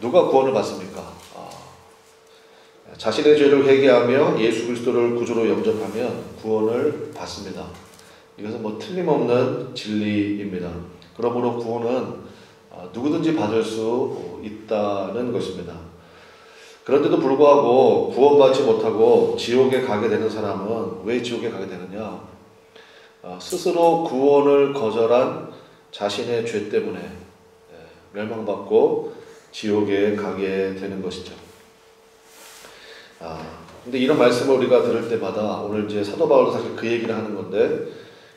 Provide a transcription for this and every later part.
누가 구원을 받습니까? 자신의 죄를 회개하며 예수 그리스도를 구주로 영접하면 구원을 받습니다. 이것은 뭐 틀림없는 진리입니다. 그러므로 구원은 누구든지 받을 수 있다는 것입니다. 그런데도 불구하고 구원받지 못하고 지옥에 가게 되는 사람은 왜 지옥에 가게 되느냐? 스스로 구원을 거절한 자신의 죄 때문에 멸망받고 지옥에 가게 되는 것이죠. 근데 이런 말씀을 우리가 들을 때마다 오늘 이제 사도 바울도 사실 그 얘기를 하는 건데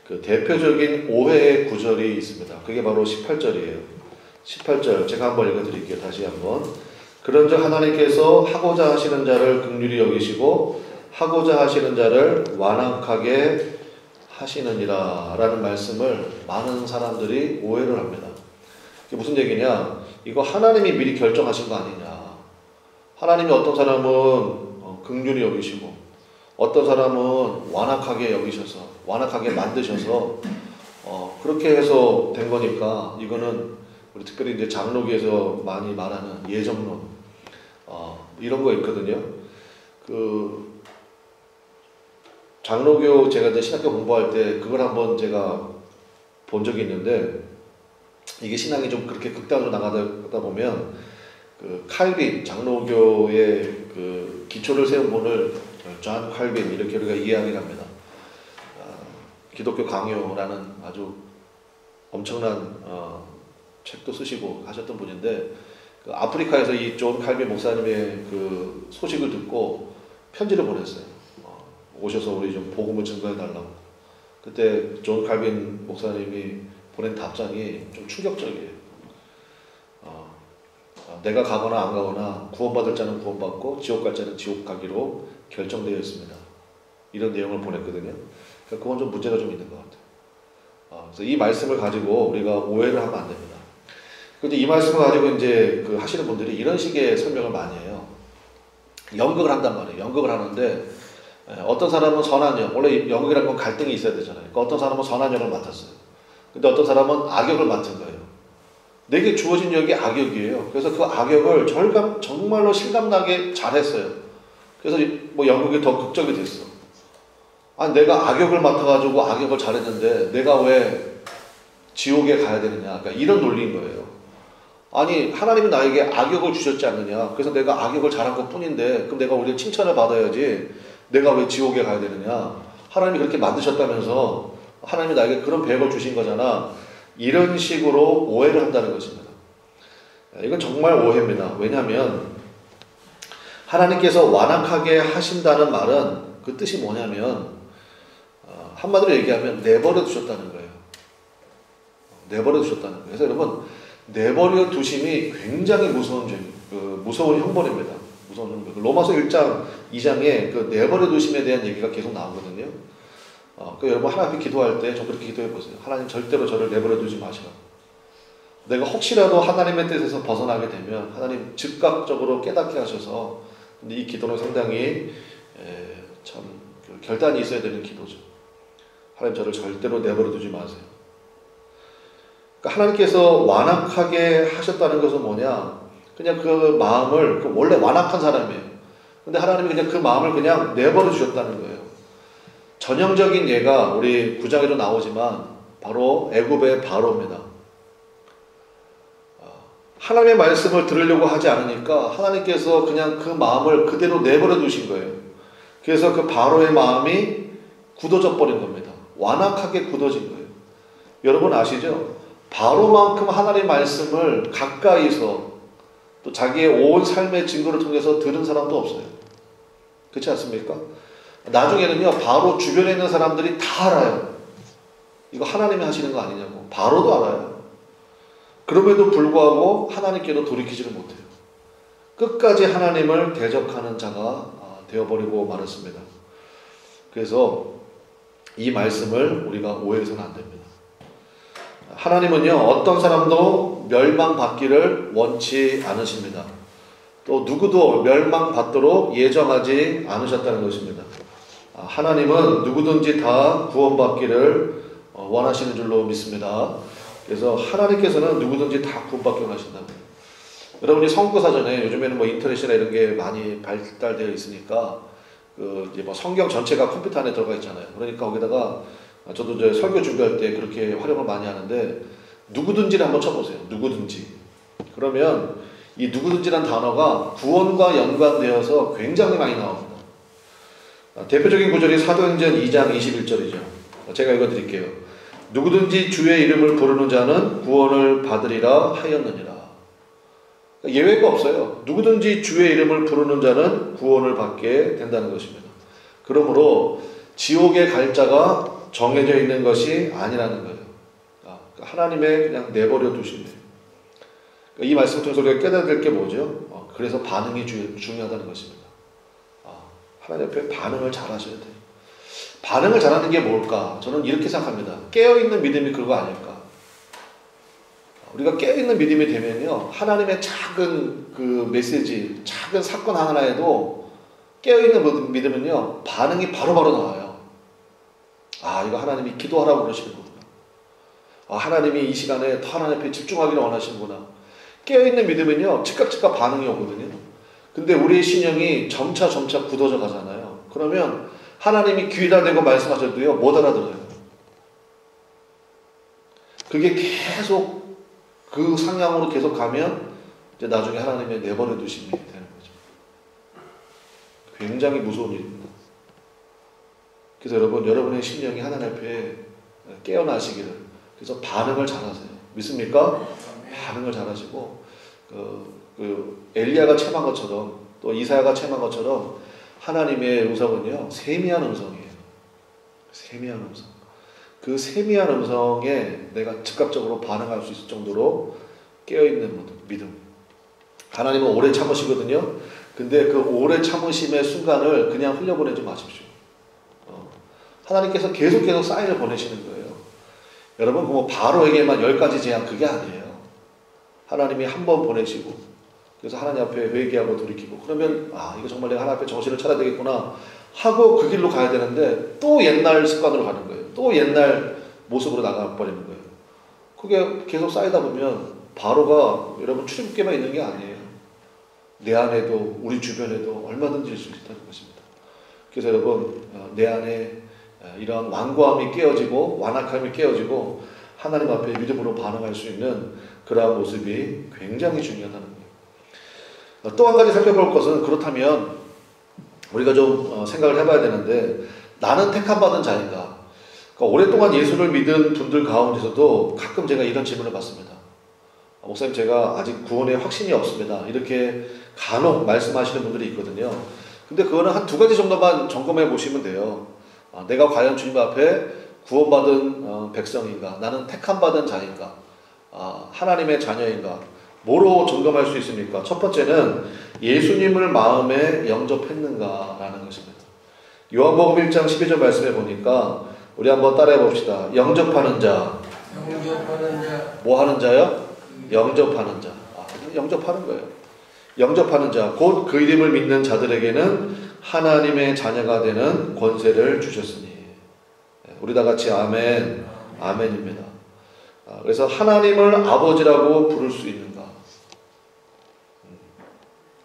그 대표적인 오해의 구절이 있습니다. 그게 바로 18절이에요. 18절 제가 한번 읽어드릴게요. 다시 한번. 그런즉 하나님께서 하고자 하시는 자를 긍휼히 여기시고 하고자 하시는 자를 완악하게 하시느니라 라는 말씀을 많은 사람들이 오해를 합니다. 이게 무슨 얘기냐? 이거 하나님이 미리 결정하신 거 아니냐? 하나님이 어떤 사람은 긍휼히 여기시고 어떤 사람은 완악하게 여기셔서 완악하게 만드셔서 그렇게 해서 된 거니까 이거는 우리 특별히 이제 장로교에서 많이 말하는 예정론 이런 거 있거든요. 그 장로교 제가 이제 신학교 공부할 때 그걸 한번 제가 본 적이 있는데 이게 신앙이 좀 그렇게 극단으로 나가다 보면 그 칼빈 장로교의 그 기초를 세운 분을 존 칼빈 이렇게 우리가 이해하긴 합니다. 기독교 강요라는 아주 엄청난 책도 쓰시고 하셨던 분인데 그 아프리카에서 이 존 칼빈 목사님의 그 소식을 듣고 편지를 보냈어요. 오셔서 우리 좀 복음을 증거해 달라고. 그때 존 칼빈 목사님이 보낸 답장이 좀 충격적이에요. 내가 가거나 안 가거나 구원받을 자는 구원받고 지옥 갈 자는 지옥 가기로 결정되어 있습니다. 이런 내용을 보냈거든요. 그건 좀 문제가 좀 있는 것 같아요. 그래서 이 말씀을 가지고 우리가 오해를 하면 안 됩니다. 근데 이 말씀을 가지고 이제 그 하시는 분들이 이런 식의 설명을 많이 해요. 연극을 한단 말이에요. 연극을 하는데 어떤 사람은 선한 역, 원래 연극이라는 건 갈등이 있어야 되잖아요. 그러니까 어떤 사람은 선한 역을 맡았어요. 근데 어떤 사람은 악역을 맡은 거예요. 내게 주어진 역이 악역이에요. 그래서 그 악역을 정말로 실감나게 잘했어요. 그래서 뭐 연극이 더 극적이 됐어. 아니 내가 악역을 맡아가지고 악역을 잘했는데 내가 왜 지옥에 가야 되느냐. 그러니까 이런 논리인 거예요. 아니 하나님이 나에게 악역을 주셨지 않느냐. 그래서 내가 악역을 잘한 것 뿐인데 그럼 내가 오히려 칭찬을 받아야지 내가 왜 지옥에 가야 되느냐. 하나님이 그렇게 만드셨다면서 하나님이 나에게 그런 배역을 주신 거잖아. 이런 식으로 오해를 한다는 것입니다. 이건 정말 오해입니다. 왜냐하면 하나님께서 완악하게 하신다는 말은 그 뜻이 뭐냐면 한마디로 얘기하면 내버려 두셨다는 거예요. 내버려 두셨다는 거예요. 그래서 여러분 내버려 두심이 굉장히 무서운 무서운 형벌입니다. 무서운 형벌. 로마서 1장 2장에 그 내버려 두심에 대한 얘기가 계속 나오거든요. 여러분 하나님 앞에 기도할 때 좀 그렇게 기도해 보세요. 하나님 절대로 저를 내버려 두지 마시라. 내가 혹시라도 하나님의 뜻에서 벗어나게 되면 하나님 즉각적으로 깨닫게 하셔서 근데 이 기도는 상당히 참 결단이 있어야 되는 기도죠. 하나님 저를 절대로 내버려 두지 마세요. 그러니까 하나님께서 완악하게 하셨다는 것은 뭐냐? 그냥 그 마음을 원래 완악한 사람이에요. 근데 하나님이 그냥 그 마음을 그냥 내버려 주셨다는 거예요. 전형적인 예가 우리 9장에도 나오지만 바로 애굽의 바로입니다. 하나님의 말씀을 들으려고 하지 않으니까 하나님께서 그냥 그 마음을 그대로 내버려 두신 거예요. 그래서 그 바로의 마음이 굳어져 버린 겁니다. 완악하게 굳어진 거예요. 여러분 아시죠? 바로만큼 하나님의 말씀을 가까이서 또 자기의 온 삶의 증거를 통해서 들은 사람도 없어요. 그렇지 않습니까? 나중에는요 바로 주변에 있는 사람들이 다 알아요. 이거 하나님이 하시는 거 아니냐고. 바로도 알아요. 그럼에도 불구하고 하나님께로 돌이키지를 못해요. 끝까지 하나님을 대적하는 자가 되어버리고 말았습니다. 그래서 이 말씀을 우리가 오해해서는 안 됩니다. 하나님은요 어떤 사람도 멸망받기를 원치 않으십니다. 또 누구도 멸망받도록 예정하지 않으셨다는 것입니다. 하나님은 누구든지 다 구원받기를 원하시는 줄로 믿습니다. 그래서 하나님께서는 누구든지 다 구원받기 원하신다고요. 여러분이 선교사전에 요즘에는 뭐 인터넷이나 이런 게 많이 발달되어 있으니까 이제 뭐 성경 전체가 컴퓨터 안에 들어가 있잖아요. 그러니까 거기다가 저도 이제 설교 준비할 때 그렇게 활용을 많이 하는데 누구든지를 한번 쳐보세요. 누구든지. 그러면 이 누구든지란 단어가 구원과 연관되어서 굉장히 많이 나옵니다. 대표적인 구절이 사도행전 2장 21절이죠. 제가 읽어드릴게요. 누구든지 주의 이름을 부르는 자는 구원을 받으리라 하였느니라. 예외가 없어요. 누구든지 주의 이름을 부르는 자는 구원을 받게 된다는 것입니다. 그러므로 지옥에 갈 자가 정해져 있는 것이 아니라는 거예요. 하나님의 그냥 내버려 두신대요. 이 말씀 통해서 우리가 깨달아야 될 게 뭐죠? 그래서 반응이 중요하다는 것입니다. 하나님 앞에 반응을 잘 하셔야 돼요. 반응을 잘하는 게 뭘까? 저는 이렇게 생각합니다. 깨어있는 믿음이 그거 아닐까? 우리가 깨어있는 믿음이 되면요, 하나님의 작은 그 메시지, 작은 사건 하나에도 깨어있는 믿음은요, 반응이 바로바로 나와요. 이거 하나님이 기도하라고 그러시는구나. 하나님이 이 시간에 더 하나님 앞에 집중하기를 원하시는구나. 깨어있는 믿음은요, 즉각 반응이 오거든요. 근데 우리의 신령이 점차 굳어져 가잖아요. 그러면 하나님이 귀에다 대고 말씀하셔도요, 못 알아들어요. 그게 계속 그 상향으로 계속 가면 이제 나중에 하나님의 내버려 두심이 되는 거죠. 굉장히 무서운 일입니다. 그래서 여러분의 심령이 하나님 앞에 깨어나시기를, 그래서 반응을 잘하세요. 믿습니까? 반응을 잘하시고 엘리야가 체험한 것처럼 또 이사야가 체험한 것처럼 하나님의 음성은요, 세미한 음성이에요. 세미한 음성. 그 세미한 음성에 내가 즉각적으로 반응할 수 있을 정도로 깨어있는 믿음. 하나님은 오래 참으시거든요. 근데 그 오래 참으심의 순간을 그냥 흘려보내지 마십시오. 하나님께서 계속 사인을 보내시는 거예요. 여러분, 뭐 바로에게만 10가지 제한, 그게 아니에요. 하나님이 한 번 보내시고, 그래서 하나님 앞에 회개하고 돌이키고, 그러면 이거 정말 내가 하나님 앞에 정신을 차려야 되겠구나 하고 그 길로 가야 되는데 또 옛날 습관으로 가는 거예요. 또 옛날 모습으로 나가버리는 거예요. 그게 계속 쌓이다 보면 바로가 여러분 출입구에만 있는 게 아니에요. 내 안에도 우리 주변에도 얼마든지 있을 수 있다는 것입니다. 그래서 여러분, 내 안에 이런 완고함이 깨어지고 완악함이 깨어지고 하나님 앞에 믿음으로 반응할 수 있는 그러한 모습이 굉장히 중요하다는 거예요. 또 한 가지 살펴볼 것은, 그렇다면 우리가 좀 생각을 해봐야 되는데, 나는 택함받은 자인가? 그러니까 오랫동안 예수를 믿은 분들 가운데서도 가끔 제가 이런 질문을 받습니다. 목사님, 제가 아직 구원에 확신이 없습니다. 이렇게 간혹 말씀하시는 분들이 있거든요. 근데 그거는 한 2가지 정도만 점검해 보시면 돼요. 내가 과연 주님 앞에 구원받은 백성인가? 나는 택함받은 자인가? 하나님의 자녀인가? 뭐로 점검할 수 있습니까? 첫 번째는 예수님을 마음에 영접했는가라는 것입니다. 요한복음 1장 12절 말씀에 보니까 우리 한번 따라해 봅시다. 영접하는 자. 뭐 하는 자요? 영접하는 자. 영접하는 거예요. 영접하는 자, 곧 그 이름을 믿는 자들에게는 하나님의 자녀가 되는 권세를 주셨으니. 우리 다 같이 아멘, 아멘입니다. 그래서 하나님을 아버지라고 부를 수 있는가?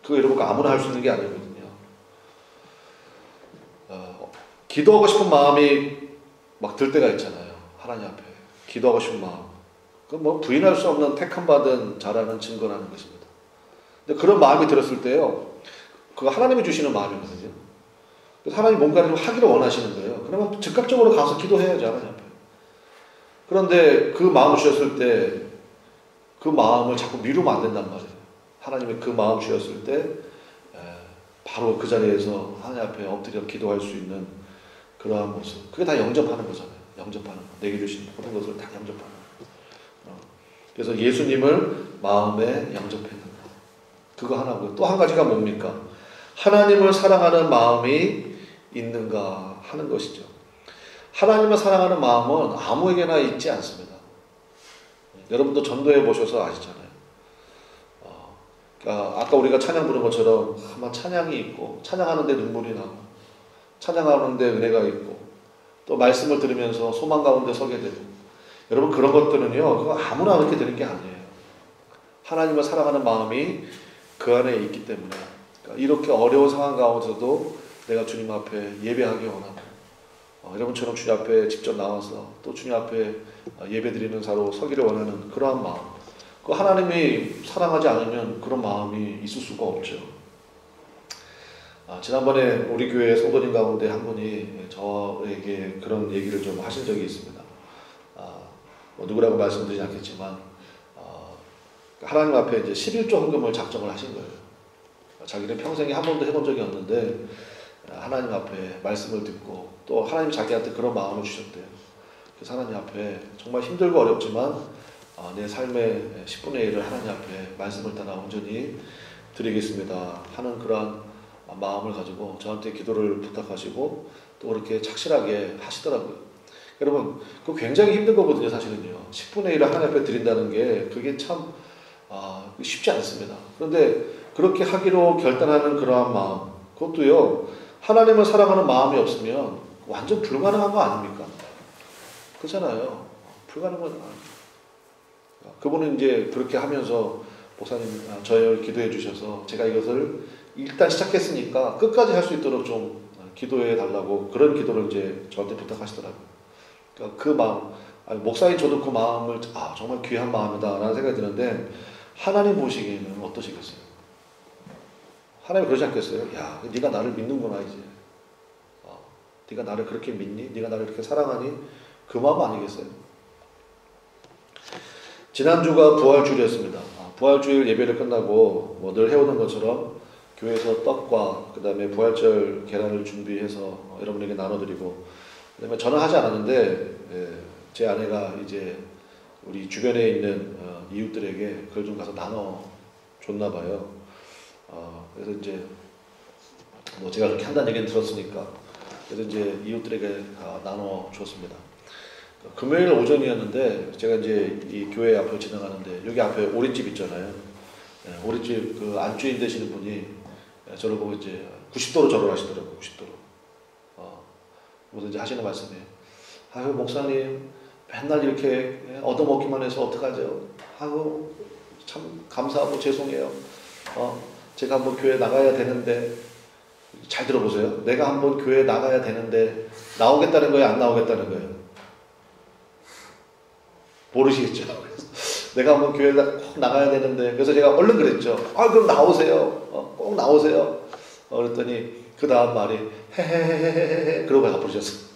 그거 여러분 아무나 할 수 있는 게 아니거든요. 기도하고 싶은 마음이 막 들 때가 있잖아요. 하나님 앞에 기도하고 싶은 마음. 그건 뭐 부인할 수 없는 택함받은 자라는 증거라는 것입니다. 근데 그런 마음이 들었을 때요, 그거 하나님이 주시는 마음이거든요. 그래서 하나님 뭔가를 하기를 원하시는 거예요. 그러면 즉각적으로 가서 기도해야죠, 하나님 앞에. 그런데 그 마음을 주셨을 때 그 마음을 자꾸 미루면 안 된단 말이에요. 하나님이 그 마음 주셨을 때 바로 그 자리에서 하나님 앞에 엎드려 기도할 수 있는 그러한 모습. 그게 다 영접하는 거잖아요. 영접하는 거. 내게 주신 모든 것을 다 영접하는 거. 그래서 예수님을 마음에 영접했는 거. 그거 하나고요. 또 한 가지가 뭡니까? 하나님을 사랑하는 마음이 있는가 하는 것이죠. 하나님을 사랑하는 마음은 아무에게나 있지 않습니다. 여러분도 전도해 보셔서 아시잖아요. 그러니까 아까 우리가 찬양 부른 것처럼 아마 찬양이 있고, 찬양하는데 눈물이 나고, 찬양하는데 은혜가 있고, 또 말씀을 들으면서 소망 가운데 서게 되고, 여러분 그런 것들은요, 그거 아무나 그렇게 되는 게 아니에요. 하나님을 사랑하는 마음이 그 안에 있기 때문에 그러니까 이렇게 어려운 상황 가운데서도 내가 주님 앞에 예배하기 원하고 여러분처럼 주님 앞에 직접 나와서 또 주님 앞에 예배드리는 자로 서기를 원하는 그러한 마음, 그 하나님이 사랑하지 않으면 그런 마음이 있을 수가 없죠. 지난번에 우리 교회 성도님 가운데 한 분이 저에게 그런 얘기를 좀 하신 적이 있습니다. 뭐 누구라고 말씀드리지 않겠지만 하나님 앞에 이제 11조 헌금을 작정을 하신 거예요. 자기는 평생에 한 번도 해본 적이 없는데 하나님 앞에 말씀을 듣고 또 하나님 자기한테 그런 마음을 주셨대요. 그래서 하나님 앞에 정말 힘들고 어렵지만 내 삶의 10분의 1을 하나님 앞에 말씀을 따라 온전히 드리겠습니다 하는 그러한 마음을 가지고 저한테 기도를 부탁하시고 또 그렇게 착실하게 하시더라고요. 여러분, 그거 굉장히 힘든 거거든요, 사실은요. 10분의 1을 하나님 앞에 드린다는 게 그게 참 쉽지 않습니다. 그런데 그렇게 하기로 결단하는 그러한 마음, 그것도요, 하나님을 사랑하는 마음이 없으면 완전 불가능한 거 아닙니까? 그렇잖아요. 불가능한 건 아닙니다. 그분은 이제 그렇게 하면서 목사님 저를 기도해 주셔서 제가 이것을 일단 시작했으니까 끝까지 할 수 있도록 좀 기도해 달라고 그런 기도를 이제 저한테 부탁하시더라고요. 그러니까 그 마음, 목사님 저도 그 마음을 정말 귀한 마음이다 라는 생각이 드는데 하나님 보시기에는 어떠시겠어요? 하나님 그러지 않겠어요? 야, 네가 나를 믿는구나 이제. 네가 나를 그렇게 믿니? 네가 나를 그렇게 사랑하니? 그 마음 아니겠어요? 지난주가 부활주일이었습니다. 부활주일 예배를 끝나고 뭐 늘 해오던 것처럼 교회에서 떡과 그 다음에 부활절 계란을 준비해서 여러분에게 나눠드리고 그 다음에 저는 하지 않았는데 제 아내가 이제 우리 주변에 있는 이웃들에게 그걸 좀 가서 나눠줬나 봐요. 그래서 이제 뭐 제가 그렇게 한다는 얘기는 들었으니까 그래서 이제 이웃들에게 나눠줬습니다. 금요일 오전이었는데 제가 이제 이 교회 앞으로 지나가는데 여기 앞에 오리집 있잖아요. 오리집 그 안주인 되시는 분이 저를 보고 이제 90도로 절을 하시더라고요. 90도로. 그래서 이제 하시는 말씀이에요. 아유 목사님 맨날 이렇게 얻어먹기만 해서 어떡하죠? 아유 참 감사하고 죄송해요. 제가 한번 교회 나가야 되는데 잘 들어보세요. 내가 한번 교회 나가야 되는데 나오겠다는 거예요? 안 나오겠다는 거예요? 모르시겠죠? 내가 한번 교회 꼭 나가야 되는데 그래서 제가 얼른 그랬죠. 그럼 나오세요. 꼭 나오세요. 그랬더니 그 다음 말이 헤헤헤헤헤 그러고 가버리셨어요.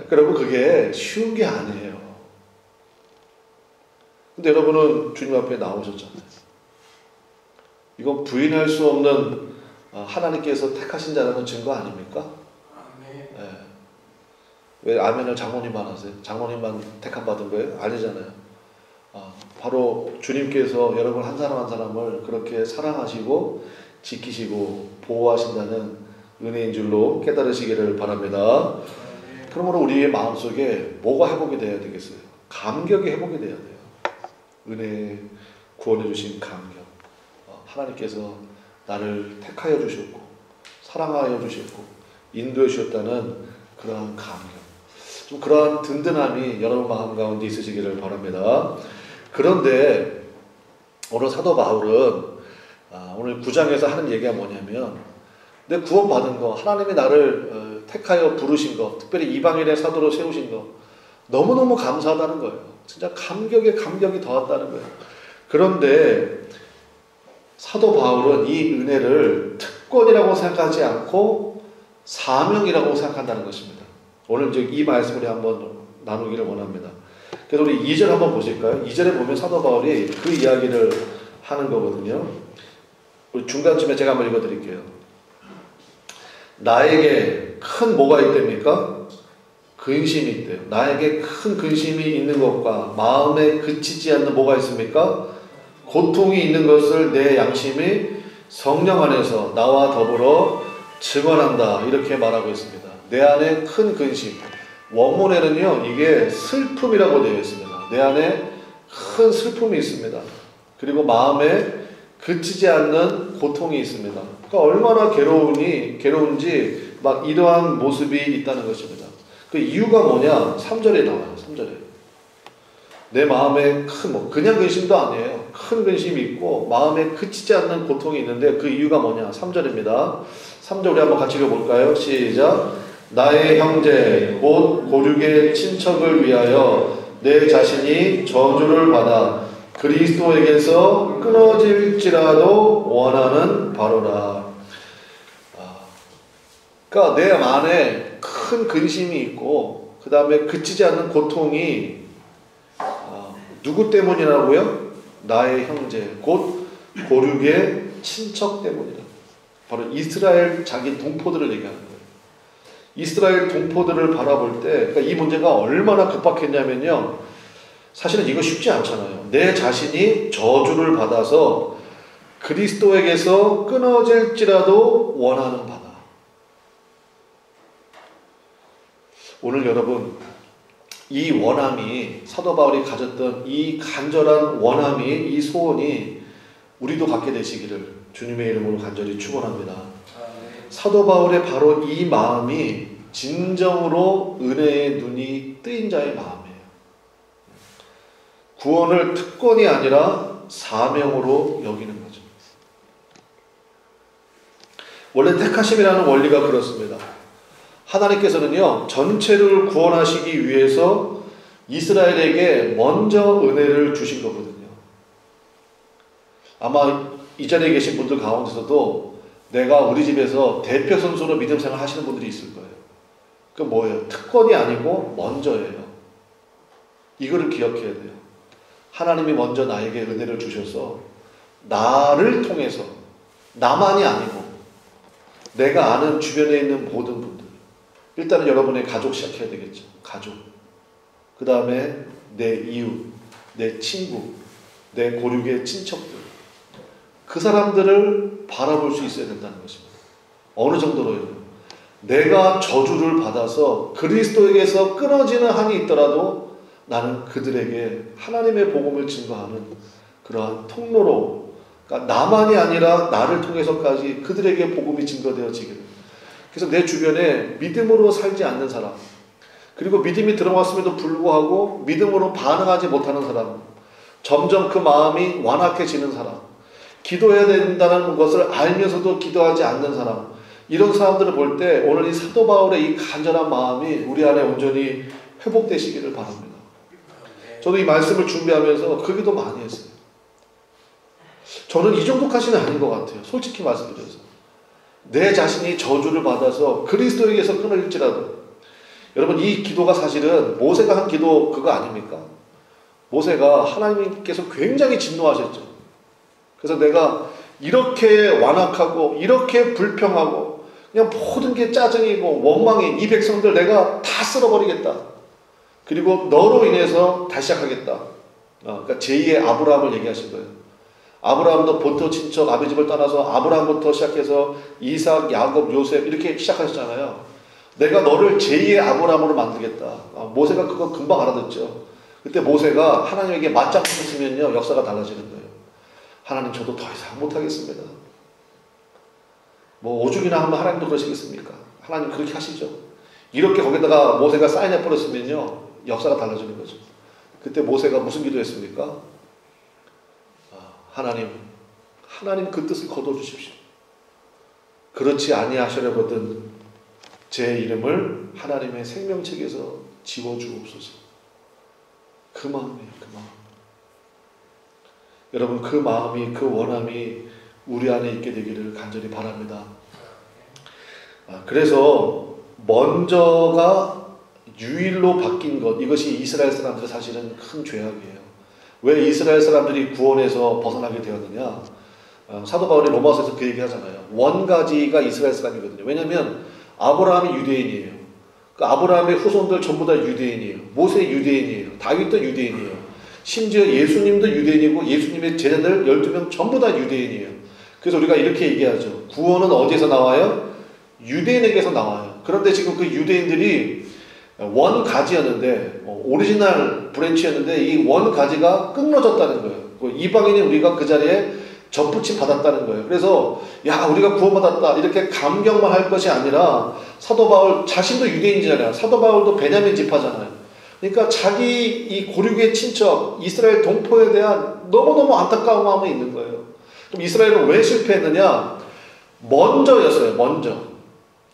그러면 그게 쉬운 게 아니에요. 근데 여러분은 주님 앞에 나오셨잖아요. 이건 부인할 수 없는 하나님께서 택하신 자라는 증거 아닙니까? 아멘. 네. 왜 아멘을 장모님만 하세요? 장모님만 택함 받은 거예요? 아니잖아요. 바로 주님께서 여러분 한 사람 한 사람을 그렇게 사랑하시고 지키시고 보호하신다는 은혜인 줄로 깨달으시기를 바랍니다. 그러므로 우리의 마음속에 뭐가 회복이 되어야 되겠어요? 감격이 회복이 되어야 돼요. 은혜 구원해 주신 감격. 하나님께서 나를 택하여 주셨고 사랑하여 주셨고 인도해 주셨다는 그러한 감격, 좀 그러한 든든함이 여러분 마음 가운데 있으시기를 바랍니다. 그런데 오늘 사도 바울은 오늘 9장에서 하는 얘기가 뭐냐면 내 구원받은 거, 하나님이 나를 택하여 부르신 거, 특별히 이방인의 사도로 세우신 거 너무너무 감사하다는 거예요. 진짜 감격에 감격이 더했다는 거예요. 그런데 사도 바울은 이 은혜를 특권이라고 생각하지 않고 사명이라고 생각한다는 것입니다. 오늘 이제 이 말씀을 한번 나누기를 원합니다. 그래서 우리 2절 한번 보실까요? 2절에 보면 사도 바울이 그 이야기를 하는 거거든요. 우리 중간쯤에 제가 한번 읽어드릴게요. 나에게 큰 뭐가 있답니까? 근심이 있대요. 나에게 큰 근심이 있는 것과 마음에 그치지 않는 뭐가 있습니까? 고통이 있는 것을 내 양심이 성령 안에서 나와 더불어 증언한다. 이렇게 말하고 있습니다. 내 안에 큰 근심. 원문에는요, 이게 슬픔이라고 되어 있습니다. 내 안에 큰 슬픔이 있습니다. 그리고 마음에 그치지 않는 고통이 있습니다. 그러니까 얼마나 괴로운지 막 이러한 모습이 있다는 것입니다. 그 이유가 뭐냐? 3절에 나와요. 3절에. 내 마음에 그냥 근심도 아니에요. 큰 근심이 있고 마음에 그치지 않는 고통이 있는데 그 이유가 뭐냐? 3절입니다. 3절 우리 한번 같이 읽어볼까요? 시작. 나의 형제 곧 고륙의 친척을 위하여 내 자신이 저주를 받아 그리스도에게서 끊어질지라도 원하는 바로라. 그러니까 내 안에 큰 근심이 있고 그 다음에 그치지 않는 고통이 누구 때문이라고요? 나의 형제 곧 고륙의 친척 때문이라. 바로 이스라엘 자기 동포들을 얘기하는 거예요. 이스라엘 동포들을 바라볼 때 그러니까 이 문제가 얼마나 급박했냐면요. 사실은 이거 쉽지 않잖아요. 내 자신이 저주를 받아서 그리스도에게서 끊어질지라도 원하는 바다. 오늘 여러분 이 원함이 사도 바울이 가졌던 이 간절한 원함이 이 소원이 우리도 갖게 되시기를 주님의 이름으로 간절히 축원합니다. 사도 바울의 바로 이 마음이 진정으로 은혜의 눈이 뜨인 자의 마음이에요. 구원을 특권이 아니라 사명으로 여기는 거죠. 원래 택하심이라는 원리가 그렇습니다. 하나님께서는요, 전체를 구원하시기 위해서 이스라엘에게 먼저 은혜를 주신 거거든요. 아마 이 자리에 계신 분들 가운데서도 내가 우리 집에서 대표 선수로 믿음 생활 하시는 분들이 있을 거예요. 그 뭐예요? 특권이 아니고 먼저예요. 이거를 기억해야 돼요. 하나님이 먼저 나에게 은혜를 주셔서 나를 통해서 나만이 아니고 내가 아는 주변에 있는 모든 분들, 일단은 여러분의 가족 시작해야 되겠죠. 가족. 그 다음에 내 이웃, 내 친구, 내 고륙의 친척들. 그 사람들을 바라볼 수 있어야 된다는 것입니다. 어느 정도로요? 내가 저주를 받아서 그리스도에게서 끊어지는 한이 있더라도 나는 그들에게 하나님의 복음을 증거하는 그러한 통로로, 그러니까 나만이 아니라 나를 통해서까지 그들에게 복음이 증거되어지기를. 그래서 내 주변에 믿음으로 살지 않는 사람, 그리고 믿음이 들어왔음에도 불구하고 믿음으로 반응하지 못하는 사람, 점점 그 마음이 완악해지는 사람, 기도해야 된다는 것을 알면서도 기도하지 않는 사람, 이런 사람들을 볼 때 오늘 이 사도 바울의 이 간절한 마음이 우리 안에 온전히 회복되시기를 바랍니다. 저도 이 말씀을 준비하면서 그 기도 많이 했어요. 저는 이 정도까지는 아닌 것 같아요. 솔직히 말씀드려서. 내 자신이 저주를 받아서 그리스도에게서 끊어질지라도. 여러분, 이 기도가 사실은 모세가 한 기도 그거 아닙니까? 모세가 하나님께서 굉장히 진노하셨죠. 그래서 내가 이렇게 완악하고 이렇게 불평하고 그냥 모든 게 짜증이고 원망이 이 백성들 내가 다 쓸어버리겠다. 그리고 너로 인해서 다시 시작하겠다. 그러니까 제2의 아브라함을 얘기하신 거예요. 아브라함도 본토 친척 아비 집을 떠나서 아브라함부터 시작해서 이삭, 야곱, 요셉 이렇게 시작하셨잖아요. 내가 너를 제2의 아브라함으로 만들겠다. 모세가 그거 금방 알아듣죠. 그때 모세가 하나님에게 맞짱 붙였으면요 역사가 달라지는 거예요. 하나님, 저도 더 이상 못하겠습니다. 뭐 오죽이나 하면 하나님도 그러시겠습니까? 하나님 그렇게 하시죠. 이렇게 거기다가 모세가 사인해 버렸으면요 역사가 달라지는 거죠. 그때 모세가 무슨 기도했습니까? 하나님 그 뜻을 거둬주십시오. 그렇지 아니하시려거든 제 이름을 하나님의 생명책에서 지워주옵소서. 그 마음이에요. 그 마음. 여러분, 그 마음이, 그 원함이 우리 안에 있게 되기를 간절히 바랍니다. 그래서 먼저가 유일로 바뀐 것, 이것이 이스라엘 사람들의 사실은 큰 죄악이에요. 왜 이스라엘 사람들이 구원에서 벗어나게 되었느냐? 사도 바울이 로마서에서 그 얘기 하잖아요. 원가지가 이스라엘 사람이거든요. 왜냐하면 아브라함이 유대인이에요. 그 아브라함의 후손들 전부 다 유대인이에요. 모세 유대인이에요. 다윗도 유대인이에요. 심지어 예수님도 유대인이고 예수님의 제자들 12명 전부 다 유대인이에요. 그래서 우리가 이렇게 얘기하죠. 구원은 어디에서 나와요? 유대인에게서 나와요. 그런데 지금 그 유대인들이 원가지였는데 오리지널 브랜치였는데 이 원가지가 끊어졌다는 거예요. 이방인이 우리가 그 자리에 접붙임 받았다는 거예요. 그래서 야 우리가 구원받았다 이렇게 감격만 할 것이 아니라 사도 바울 자신도 유대인이잖아요. 사도 바울도 베냐민 지파잖아요. 그러니까 자기 이 고륙의 친척 이스라엘 동포에 대한 너무너무 안타까운 마음이 있는 거예요. 그럼 이스라엘은 왜 실패했느냐? 먼저였어요. 먼저.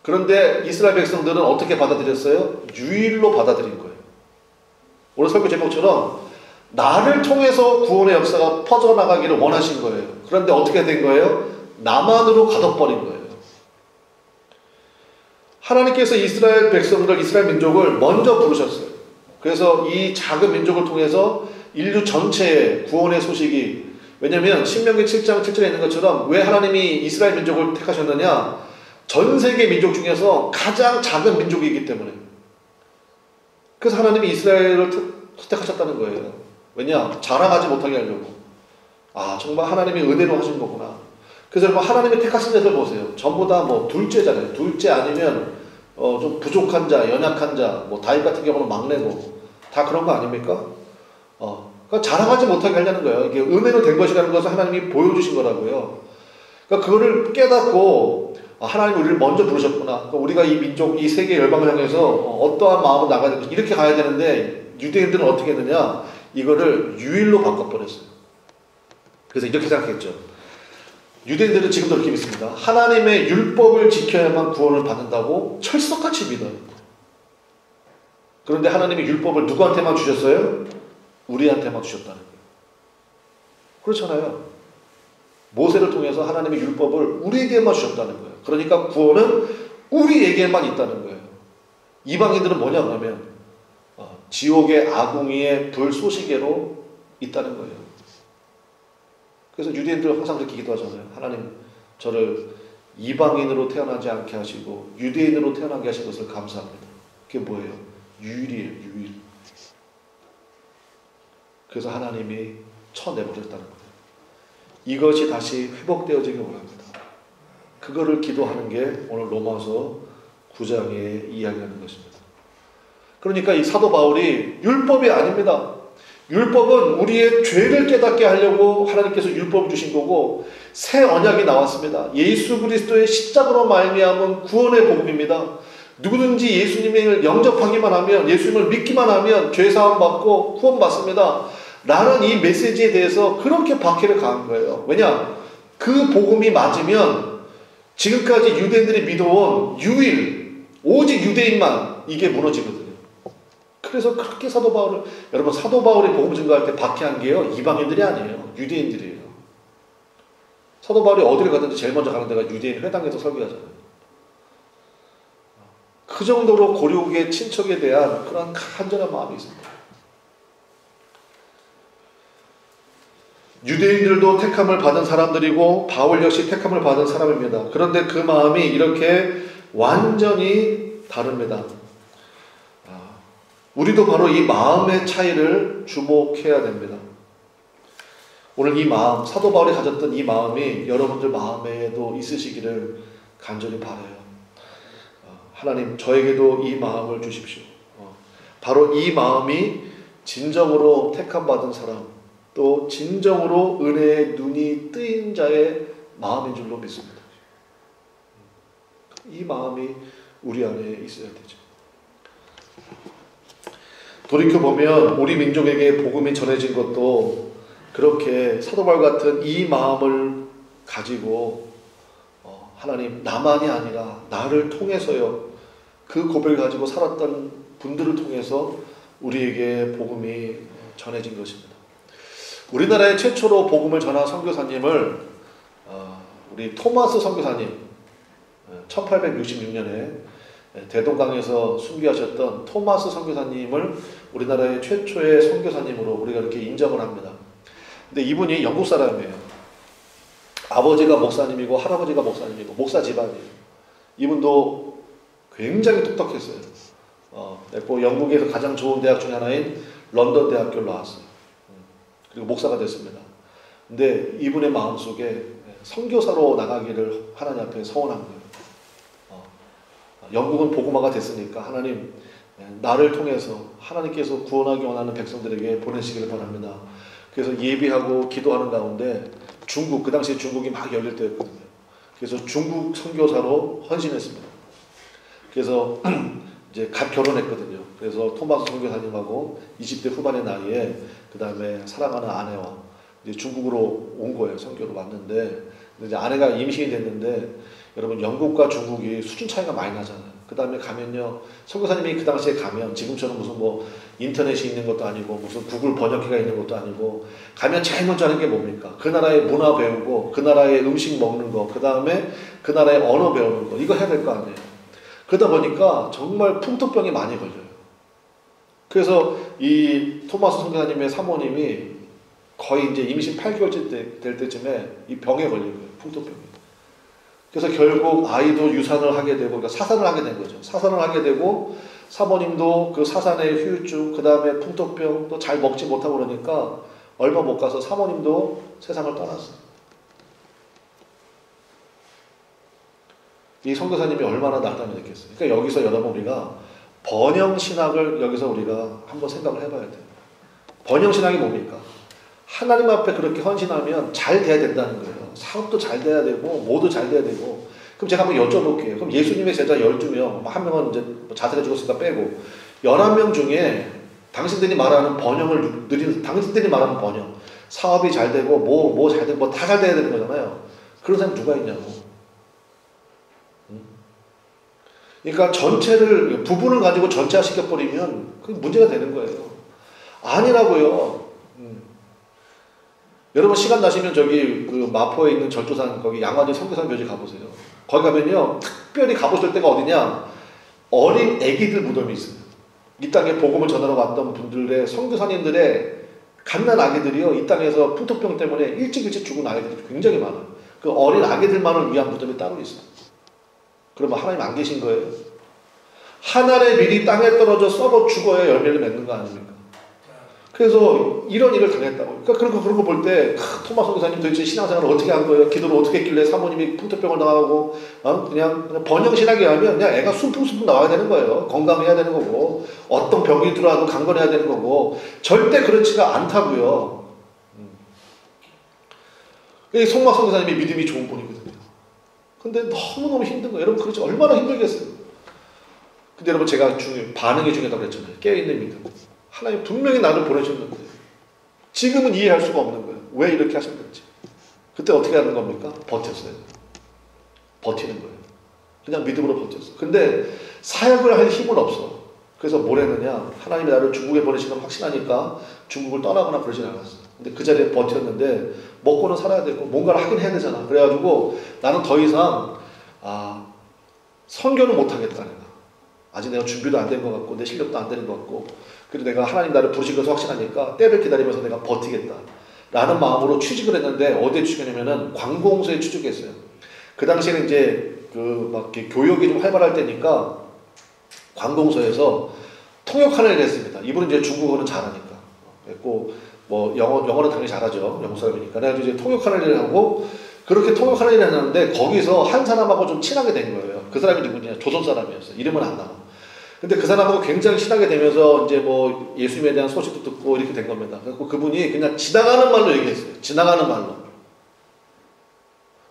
그런데 이스라엘 백성들은 어떻게 받아들였어요? 유일로 받아들인 거예요. 오늘 설교 제목처럼 나를 통해서 구원의 역사가 퍼져나가기를 원하신 거예요. 그런데 어떻게 된 거예요? 나만으로 가둬버린 거예요. 하나님께서 이스라엘 백성들, 이스라엘 민족을 먼저 부르셨어요. 그래서 이 작은 민족을 통해서 인류 전체의 구원의 소식이, 왜냐하면 신명기 7장 7절에 있는 것처럼 왜 하나님이 이스라엘 민족을 택하셨느냐? 전 세계 민족 중에서 가장 작은 민족이기 때문에. 그래서 하나님이 이스라엘을 선택하셨다는 거예요. 왜냐? 자랑하지 못하게 하려고. 아, 정말 하나님이 은혜로 하신 거구나. 그래서 여러분, 하나님이 택하신 자들 보세요. 전부 다 뭐 둘째잖아요. 둘째 아니면 좀 부족한 자, 연약한 자, 뭐 다윗 같은 경우는 막내고 다 그런 거 아닙니까? 그러니까 자랑하지 못하게 하려는 거예요. 이게 은혜로 된 것이라는 것을 하나님이 보여주신 거라고요. 그러니까 그거를 깨닫고 하나님 우리를 먼저 부르셨구나. 그러니까 우리가 이 민족, 이 세계 열방을 향해서 어떠한 마음으로 나가야 되는지 이렇게 가야 되는데 유대인들은 어떻게 했느냐? 이거를 유일로 바꿔버렸어요. 그래서 이렇게 생각했죠. 유대인들은 지금도 이렇게 믿습니다. 하나님의 율법을 지켜야만 구원을 받는다고 철석같이 믿어요. 그런데 하나님이 율법을 누구한테만 주셨어요? 우리한테만 주셨다는 거예요. 그렇잖아요. 모세를 통해서 하나님의 율법을 우리에게만 주셨다는 거예요. 그러니까 구원은 우리에게만 있다는 거예요. 이방인들은 뭐냐 그러면 지옥의 아궁이의 불쏘시개로 있다는 거예요. 그래서 유대인들은 항상 그렇게 기도하잖아요. 하나님, 저를 이방인으로 태어나지 않게 하시고 유대인으로 태어나게 하신 것을 감사합니다. 그게 뭐예요? 유일이에요. 유일. 그래서 하나님이 쳐내버렸다는 거예요. 이것이 다시 회복되어지길 원합니다. 그거를 기도하는 게 오늘 로마서 9장에 이야기하는 것입니다. 그러니까 이 사도 바울이 율법이 아닙니다. 율법은 우리의 죄를 깨닫게 하려고 하나님께서 율법을 주신 거고 새 언약이 나왔습니다. 예수 그리스도의 십자가로 말미암은 구원의 복음입니다. 누구든지 예수님을 영접하기만 하면, 예수님을 믿기만 하면 죄사함 받고 구원 받습니다. 나는 이 메시지에 대해서 그렇게 박해를 가한 거예요. 왜냐? 그 복음이 맞으면 지금까지 유대인들이 믿어온 유일, 오직 유대인만 이게 무너지거든요. 그래서 그렇게 사도 바울을, 여러분 사도 바울이 복음 증거할 때 박해한 게요, 이방인들이 아니에요. 유대인들이에요. 사도 바울이 어디를 가든지 제일 먼저 가는 데가 유대인 회당에서 설교하잖아요. 그 정도로 고륙의 친척에 대한 그런 간절한 마음이 있습니다. 유대인들도 택함을 받은 사람들이고 바울 역시 택함을 받은 사람입니다. 그런데 그 마음이 이렇게 완전히 다릅니다. 우리도 바로 이 마음의 차이를 주목해야 됩니다. 오늘 이 마음, 사도 바울이 가졌던 이 마음이 여러분들 마음에도 있으시기를 간절히 바라요. 하나님, 저에게도 이 마음을 주십시오. 바로 이 마음이 진정으로 택함받은 사람, 또 진정으로 은혜의 눈이 뜨인 자의 마음인 줄로 믿습니다. 이 마음이 우리 안에 있어야 되죠. 돌이켜보면 우리 민족에게 복음이 전해진 것도 그렇게 사도 바울 같은 이 마음을 가지고 하나님, 나만이 아니라 나를 통해서요, 그 고백을 가지고 살았던 분들을 통해서 우리에게 복음이 전해진 것입니다. 우리나라의 최초로 복음을 전한 선교사님을 우리 토마스 선교사님, 1866년에 대동강에서 순교하셨던 토마스 선교사님을 우리나라의 최초의 선교사님으로 우리가 이렇게 인정을 합니다. 근데 이분이 영국 사람이에요. 아버지가 목사님이고 할아버지가 목사님이고 목사 집안이에요. 이분도 굉장히 똑똑했어요. 그리고 영국에서 가장 좋은 대학 중에 하나인 런던 대학교를 나왔어요. 그리고 목사가 됐습니다. 근데 이분의 마음속에 선교사로 나가기를 하나님 앞에 서원한 거예요. 영국은 복음화가 됐으니까 하나님, 나를 통해서 하나님께서 구원하기 원하는 백성들에게 보내시기를 바랍니다. 그래서 예비하고 기도하는 가운데 중국, 그 당시에 중국이 막 열릴 때였거든요. 그래서 중국 선교사로 헌신했습니다. 그래서 이제 갓 결혼했거든요. 그래서 토마스 선교사님하고 20대 후반의 나이에 그 다음에 사랑하는 아내와 이제 중국으로 온 거예요. 선교로 왔는데 이제 아내가 임신이 됐는데 여러분 영국과 중국이 수준 차이가 많이 나잖아요. 그 다음에 가면요 선교사님이 그 당시에 가면 지금처럼 무슨 뭐 인터넷이 있는 것도 아니고 무슨 구글 번역기가 있는 것도 아니고 가면 제일 먼저 하는 게 뭡니까? 그 나라의 문화 배우고 그 나라의 음식 먹는 거, 그 다음에 그 나라의 언어 배우는 거 이거 해야 될 거 아니에요. 그러다 보니까 정말 풍토병이 많이 걸려요. 그래서 이 토마스 선교사님의 사모님이 거의 이제 임신 8개월째 될 때쯤에 이 병에 걸린 거예요. 풍토병이. 그래서 결국 아이도 유산을 하게 되고 그러니까 사산을 하게 된 거죠. 사산을 하게 되고 사모님도 그 사산의 후유증 그 다음에 풍토병 또 잘 먹지 못하고 그러니까 얼마 못 가서 사모님도 세상을 떠났어요. 이 선교사님이 얼마나 낙담이 됐겠어요. 그러니까 여기서 여러분 우리가 번영신학을 여기서 우리가 한번 생각을 해봐야 돼요. 번영신학이 뭡니까? 하나님 앞에 그렇게 헌신하면 잘 돼야 된다는 거예요. 사업도 잘 돼야 되고 뭐도 잘 돼야 되고. 그럼 제가 한번 여쭤볼게요. 그럼 예수님의 제자 12명 한 명은 이제 자살해 죽었으니까 빼고 11명 중에 당신들이 말하는 번영을 누리는 당신들이 말하는 번영 사업이 잘 되고 뭐 잘 되고 뭐 다 잘 돼야 되는 거잖아요. 그런 사람 누가 있냐고. 그러니까 전체를 부분을 가지고 전체화 시켜버리면 그게 문제가 되는 거예요. 아니라고요. 여러분 시간 나시면 저기 그 마포에 있는 절도산 거기 양화지 선교사 묘지 가보세요. 거기 가면요 특별히 가보실 때가 어디냐 어린 애기들 무덤이 있어요. 이 땅에 복음을 전하러 왔던 분들의 선교사님들의 갓난 아기들이요 이 땅에서 풍토병 때문에 일찍 죽은 아이들이 굉장히 많아요. 그 어린 아기들만을 위한 무덤이 따로 있어요. 그러면 하나님 안 계신 거예요? 한 알의 밀이 땅에 떨어져 썩어 죽어야 열매를 맺는 거 아닙니까? 그래서 이런 일을 당했다고. 그러니까 그런 거 볼 때 토마스 선교사님 도대체 신앙생활을 어떻게 한 거예요? 기도를 어떻게 했길래 사모님이 풍토병을 당하고 그냥 번영신학에 하면 그냥 애가 숨풍숨풍 나와야 되는 거예요. 건강해야 되는 거고 어떤 병이 들어와도 강건해야 되는 거고 절대 그렇지가 않다고요. 송마 선교사님이 믿음이 좋은 분이거든요. 근데 너무너무 힘든 거예요. 여러분 그렇지 얼마나 힘들겠어요. 근데 여러분 제가 반응이 중요하다고 그랬잖아요. 깨어있는 믿음. 하나님 분명히 나를 보내셨는데 지금은 이해할 수가 없는 거예요. 왜 이렇게 하셨는지. 그때 어떻게 하는 겁니까? 버텼어요. 버티는 거예요. 그냥 믿음으로 버텼어. 근데 사역을 할 힘은 없어. 그래서 뭘 했느냐. 하나님이 나를 중국에 보내시는 걸 확신하니까 중국을 떠나거나 그러진 않았어. 근데 그 자리에 버텼는데 먹고는 살아야 되고 뭔가를 하긴 해야 되잖아. 그래가지고 나는 더 이상 선교는 못하겠다. 내가. 아직 내가 준비도 안 된 것 같고 내 실력도 안 되는 것 같고 그래도 내가 하나님 나를 부르신 것을 확신하니까 때를 기다리면서 내가 버티겠다 라는 마음으로 취직을 했는데 어디에 취직했냐면은 관공서에 취직했어요. 그 당시에는 이제 막 교역이 좀 활발할 때니까 관공서에서 통역하는 일을 했습니다. 이분은 이제 중국어는 잘하니까 그랬고 뭐 영어는 당연히 잘하죠. 영국 사람이니까. 그래서 이제 통역하는 일을 하고 그렇게 통역하는 일을 했는데 거기서 한 사람하고 좀 친하게 된 거예요. 그 사람이 누구냐? 조선 사람이었어요. 이름은 안 나와. 근데 그 사람하고 굉장히 친하게 되면서 이제 뭐 예수님에 대한 소식도 듣고 이렇게 된 겁니다. 그래서 그분이 그냥 지나가는 말로 얘기했어요. 지나가는 말로.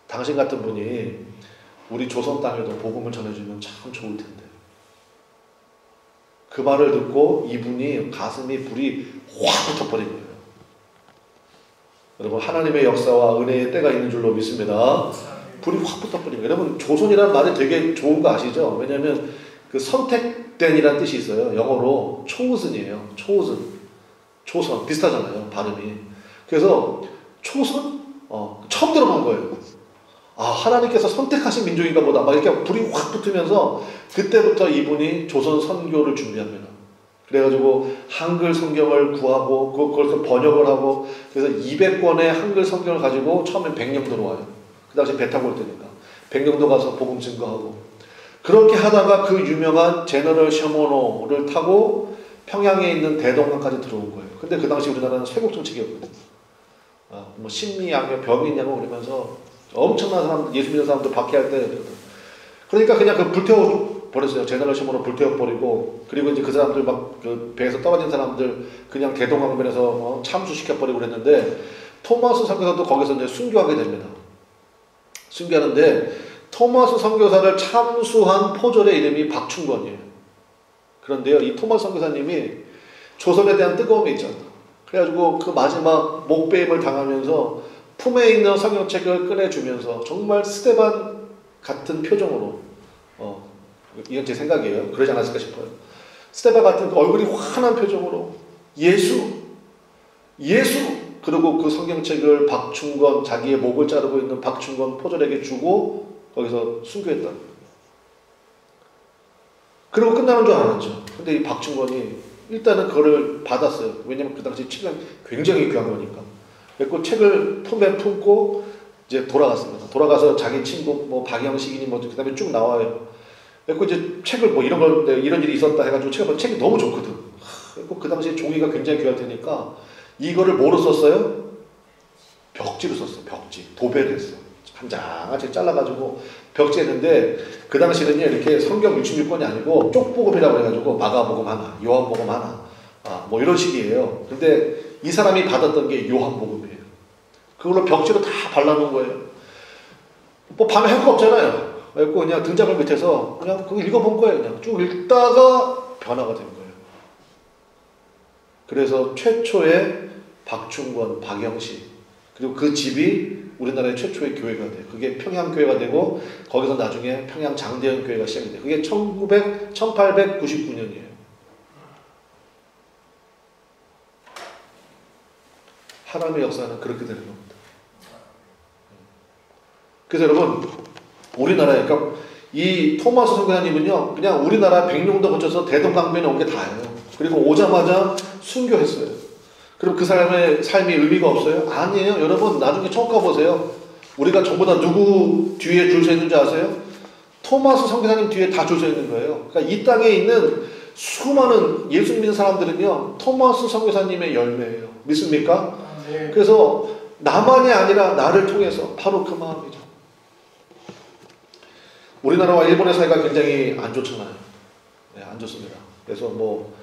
당신 같은 분이 우리 조선 땅에도 복음을 전해주면 참 좋을 텐데. 그 말을 듣고 이분이 가슴이 불이 확 붙어버린 거예요. 여러분 하나님의 역사와 은혜의 때가 있는 줄로 믿습니다. 불이 확 붙어버린 거예요. 여러분 조선이라는 말이 되게 좋은 거 아시죠? 왜냐하면 그 선택된이라는 뜻이 있어요. 영어로 chosen이에요. 초선 비슷하잖아요. 발음이. 그래서 초선? 처음 들어본 거예요. 하나님께서 선택하신 민족인가 보다. 막 이렇게 불이 확 붙으면서 그때부터 이분이 조선 선교를 준비합니다. 그래가지고 한글 성경을 구하고 그걸 번역을 하고 그래서 200권의 한글 성경을 가지고 처음엔 백령도로 와요. 그 당시 배 타고 올 때니까. 백령도 가서 복음 증거하고 그렇게 하다가 그 유명한 제너럴 셔머노를 타고 평양에 있는 대동강까지 들어온 거예요. 근데 그 당시 우리나라는 쇄국 정책이었거든요. 뭐 심리양요, 병이냐고 그러면서 엄청난 사람들, 예수 믿는 사람들 박해할 때 그러니까 그냥 그 불태워버렸어요. 제너럴 셔머노 불태워버리고 그리고 이제 그 사람들 막 그 배에서 떨어진 사람들 그냥 대동강변에서 참수시켜버리고 그랬는데 토마스 선교사도 거기서 이제 순교하게 됩니다. 순교하는데 토마스 선교사를 참수한 포졸의 이름이 박충권이에요. 그런데요, 이 토마스 선교사님이 조선에 대한 뜨거움이 있잖아. 그래가지고 그 마지막 목배임을 당하면서 품에 있는 성경책을 꺼내주면서 정말 스데반 같은 표정으로, 이건 제 생각이에요. 그러지 않았을까 싶어요. 스데반 같은 그 얼굴이 환한 표정으로 예수, 그리고 그 성경책을 박충건, 자기의 목을 자르고 있는 박충건 포졸에게 주고 거기서 순교했다. 그리고 끝나는 줄 알았죠. 근데 이 박충건이 일단은 그거를 받았어요. 왜냐면 그 당시 책은 굉장히 귀한 거니까. 그리고 책을 품에 품고 이제 돌아갔습니다. 돌아가서 자기 친구 뭐 박영식이니 뭐 그다음에 쭉 나와요. 그리고 이제 책을 뭐 이런 일이 있었다 해가지고 책이 너무 좋거든. 그리고 그 당시에 종이가 굉장히 귀할 테니까 이거를 뭐로 썼어요? 벽지로 썼어. 벽지. 도배를 했어. 한 장씩 잘라가지고 벽지했는데 그 당시는요 이렇게 성경 66권이 아니고 쪽복음이라고 해가지고 마가복음 하나, 요한복음 하나, 뭐 이런 식이에요. 근데 이 사람이 받았던 게 요한복음이에요. 그걸로 벽지로 다 발라놓은 거예요. 뭐 밤에 할 거 없잖아요. 그래서 그냥 등장을 밑에서 그냥 그거 읽어본 거예요. 그냥 쭉 읽다가 변화가 된 거예요. 그래서 최초의 박충권, 박영식 그리고 그 집이 우리나라의 최초의 교회가 돼. 그게 평양교회가 되고 거기서 나중에 평양 장대현 교회가 시작이 돼. 그게 1899년이에요. 하나님의 역사는 그렇게 되는 겁니다. 그래서 여러분 우리나라에 그러니까 이 토마스 선교사님은요 그냥 우리나라 백령도 거쳐서 대동강변에 온 게 다예요. 그리고 오자마자 순교했어요. 그럼 그 사람의 삶이 의미가 없어요? 아니에요. 여러분 나중에 처음 가보세요. 우리가 전부 다 누구 뒤에 줄 서 있는 줄 아세요? 토마스 선교사님 뒤에 다 줄 서 있는 거예요. 그러니까 이 땅에 있는 수많은 예수 믿는 사람들은요 토마스 선교사님의 열매예요. 믿습니까? 네. 그래서 나만이 아니라 나를 통해서 바로 그 마음이죠. 우리나라와 일본의 사이가 굉장히 안 좋잖아요. 네, 안 좋습니다. 그래서 뭐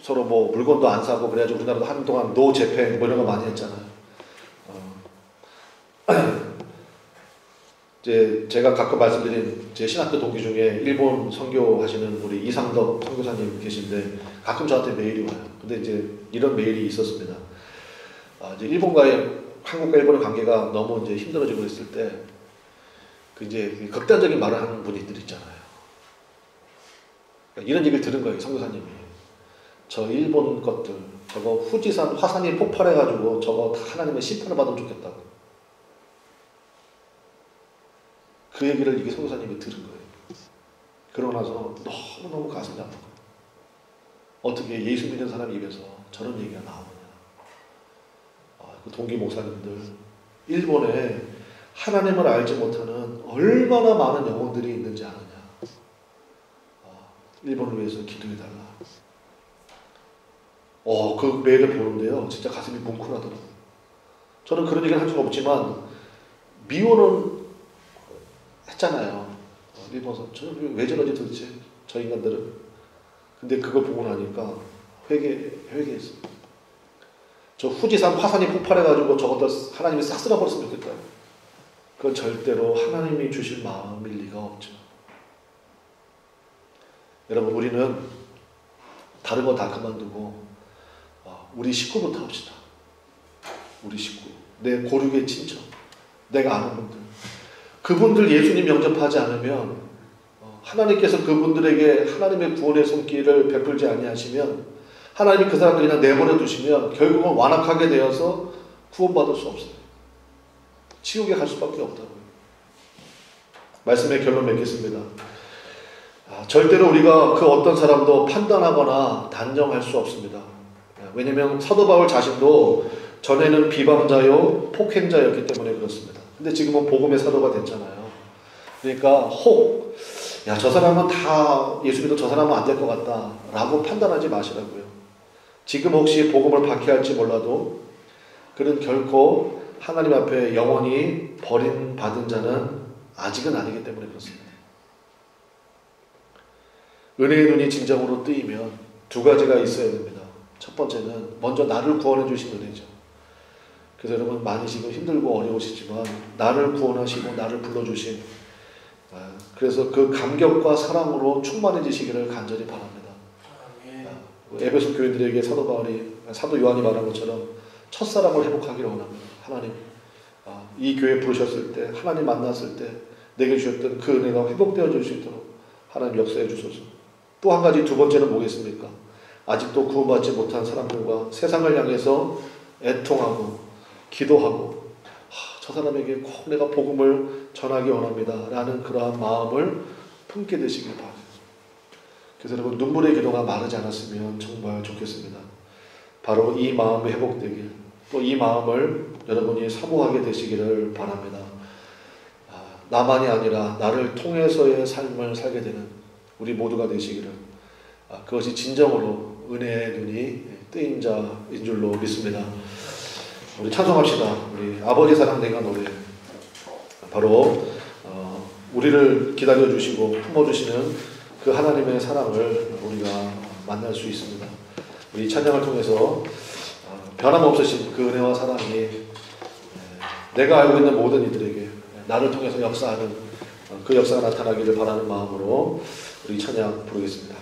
서로 뭐 물건도 안 사고 그래가지고 우리나라도 한동안 노 재팬 뭐 이런 거 많이 했잖아요. 이제 제가 가끔 말씀드린 제 신학교 동기 중에 일본 선교하시는 우리 이상덕 선교사님 계신데 가끔 저한테 메일이 와요. 근데 이제 이런 메일이 있었습니다. 이제 한국과 일본의 관계가 너무 이제 힘들어지고 있을 때 그 이제 극단적인 말을 하는 분들 있잖아요. 그러니까 이런 얘기를 들은 거예요, 선교사님이. 저 일본 것들, 저거 후지산 화산이 폭발해가지고 저거 다 하나님의 심판을 받으면 좋겠다고. 그 얘기를 이게 선교사님이 들은 거예요. 그러고 나서 너무너무 가슴이 아픈 거예요. 어떻게 예수 믿는 사람 입에서 저런 얘기가 나오느냐. 그 동기 목사님들, 일본에 하나님을 알지 못하는 얼마나 많은 영혼들이 있는지 아느냐. 일본을 위해서 기도해달라. 그 메일을 보는데요. 진짜 가슴이 뭉클하더라고요. 저는 그런 얘기를 한 적 없지만 미워는 했잖아요. 일본에서 저는 왜 저러지 도대체 저 인간들은. 근데 그걸 보고 나니까 회개했어요. 저 후지산 화산이 폭발해가지고 저것들 하나님이 싹 쓸어버렸으면 좋겠다. 그건 절대로 하나님이 주실 마음일 리가 없죠. 여러분 우리는 다른 거 다 그만두고 우리 식구부터 합시다. 우리 식구, 내 고륙의 친척, 내가 아는 분들, 그분들 예수님 영접하지 않으면 하나님께서 그분들에게 하나님의 구원의 손길을 베풀지 아니하시면 하나님이 그 사람들 그냥 내버려 두시면 결국은 완악하게 되어서 구원받을 수 없어요. 지옥에 갈 수밖에 없다고요. 말씀의 결론 맺겠습니다. 절대로 우리가 그 어떤 사람도 판단하거나 단정할 수 없습니다. 왜냐하면 사도 바울 자신도 전에는 비방자요 폭행자였기 때문에 그렇습니다. 근데 지금은 복음의 사도가 됐잖아요. 그러니까 저 사람은 다 예수 믿어 저 사람은 안 될 것 같다 라고 판단하지 마시라고요. 지금 혹시 복음을 박해할지 몰라도 그는 결코 하나님 앞에 영원히 버림받은 자는 아직은 아니기 때문에 그렇습니다. 은혜의 눈이 진정으로 뜨이면 두 가지가 있어야 됩니다. 첫 번째는 먼저 나를 구원해 주신 은혜죠. 그래서 여러분 많이 지금 힘들고 어려우시지만 나를 구원하시고 나를 불러주신 그래서 그 감격과 사랑으로 충만해지시기를 간절히 바랍니다. 에베소 교인들에게 사도 요한이 말한 것처럼 첫사랑을 회복하기를 원합니다. 하나님, 이 교회 부르셨을 때, 하나님 만났을 때 내게 주셨던 그 은혜가 회복되어 줄 수 있도록 하나님 역사해 주소서. 또 한 가지, 두 번째는 뭐겠습니까? 아직도 구원받지 못한 사람들과 세상을 향해서 애통하고 기도하고 저 사람에게 꼭 내가 복음을 전하기 원합니다 라는 그러한 마음을 품게 되시길 바랍니다. 그래서 여러분, 눈물의 기도가 마르지 않았으면 정말 좋겠습니다. 바로 이 마음이 회복되길, 또 이 마음을 여러분이 사모하게 되시기를 바랍니다. 나만이 아니라 나를 통해서의 삶을 살게 되는 우리 모두가 되시기를, 그것이 진정으로 은혜의 눈이 뜨인 자인 줄로 믿습니다. 우리 찬송합시다. 우리 아버지 사랑 내가 노래. 바로 우리를 기다려주시고 품어주시는 그 하나님의 사랑을 우리가 만날 수 있습니다. 우리 찬양을 통해서 변함없으신 그 은혜와 사랑이 내가 알고 있는 모든 이들에게 나를 통해서 역사하는 그 역사가 나타나기를 바라는 마음으로 우리 찬양 부르겠습니다.